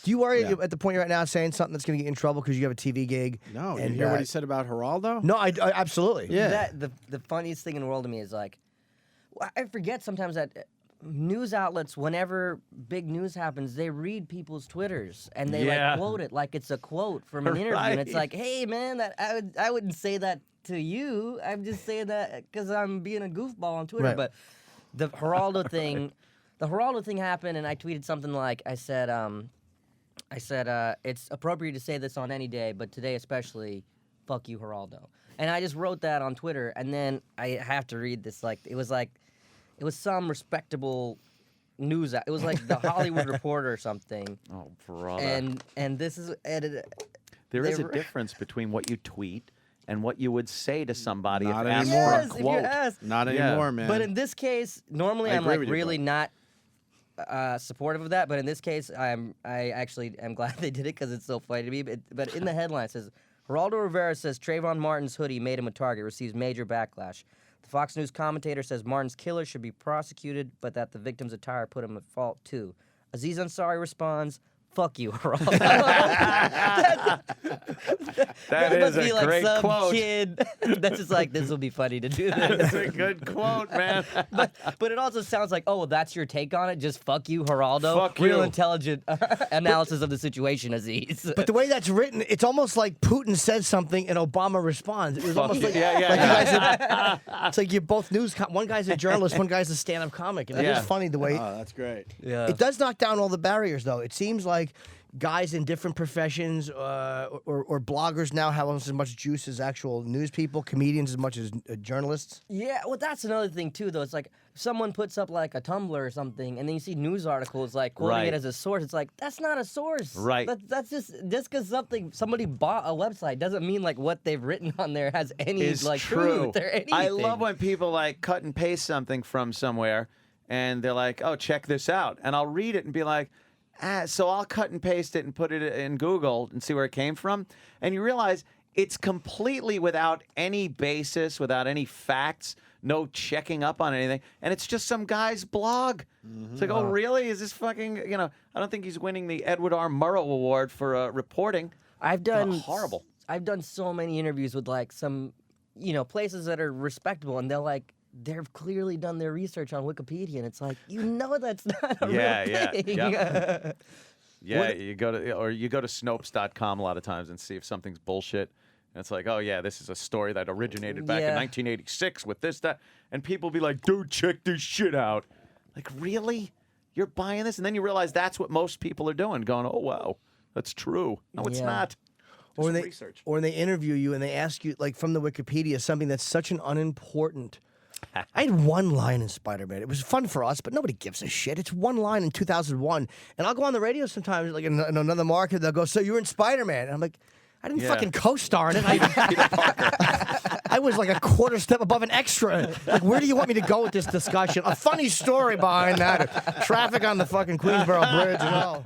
Do you worry at the point you're at now saying something that's going to get you in trouble because you have a TV gig? No, and, you hear what he said about Geraldo? No, I absolutely. Yeah. The funniest thing in the world to me is like, I forget sometimes that news outlets, whenever big news happens, they read people's Twitters and they like quote it like it's a quote from an interview, and it's like, hey man, I wouldn't say that to you. I'm just saying that because I'm being a goofball on Twitter. But the Geraldo thing, happened, and I tweeted something like, I said it's appropriate to say this on any day, but today especially, fuck you, Geraldo. And I just wrote that on Twitter, and then I have to read this. It was some respectable news. It was like the Hollywood Reporter or something. Oh, brother. And this is there is a difference between what you tweet and what you would say to somebody if Not asked anymore. for a Yes, if quote. you ask. Not anymore, man. But in this case, normally I'm agree like with you, really bud. not supportive of that. But in this case, I actually am glad they did it because it's so funny to me. But in the headline it says, Geraldo Rivera says Trayvon Martin's hoodie made him a target, receives major backlash. The Fox News commentator says Martin's killer should be prosecuted, but that the victim's attire put him at fault too. Aziz Ansari responds, fuck you, Geraldo. That is must be a like great some quote. kid that's just like, this will be funny to do That's this. a good quote, man. But it also sounds like, oh, well, that's your take on it? Just fuck you, Geraldo? Fuck Real you. intelligent analysis of the situation, Aziz. But the way that's written, it's almost like Putin says something and Obama responds. It was almost like, Yeah. like you guys it's like you're both news. One guy's a journalist, one guy's a stand-up comic. And it Yeah. is funny the way. Oh, that's great. Yeah. It does knock down all the barriers, though. It seems like guys in different professions or bloggers now have almost as much juice as actual news people, comedians as much as journalists. Yeah, well, that's another thing, too, though. It's like if someone puts up, like, a Tumblr or something, and then you see news articles, like, quoting Right. it as a source. It's like, that's not a source. Right. That's just because somebody bought a website doesn't mean, like, what they've written on there has any, Is like, true. truth or anything. I love when people, like, cut and paste something from somewhere, and they're like, oh, check this out. And I'll read it and be like, so I'll cut and paste it and put it in Google and see where it came from. And you realize it's completely without any basis, without any facts, no checking up on anything. And it's just some guy's blog. It's like, oh, really? Is this fucking, I don't think he's winning the Edward R. Murrow Award for reporting. I've done horrible. I've done so many interviews with, like, some, places that are respectable, and they've clearly done their research on Wikipedia, and it's like, that's not a real thing. Yeah. Yeah, you go to Snopes.com a lot of times and see if something's bullshit. And it's like, oh yeah, this is a story that originated back in 1986 with this, that, and people be like, dude, check this shit out. Like, really? You're buying this? And then you realize that's what most people are doing, going, oh wow, that's true. No, it's not. Or when, Research. or when they interview you and they ask you, like, from the Wikipedia, something that's such an unimportant. I had one line in Spider-Man. It was fun for us, but nobody gives a shit. It's one line in 2001. And I'll go on the radio sometimes, like in another market, they'll go, so you were in Spider-Man. And I'm like, I didn't fucking co-star in it. I was like a quarter step above an extra. Like, where do you want me to go with this discussion? A funny story behind that. Traffic on the fucking Queensboro Bridge and all.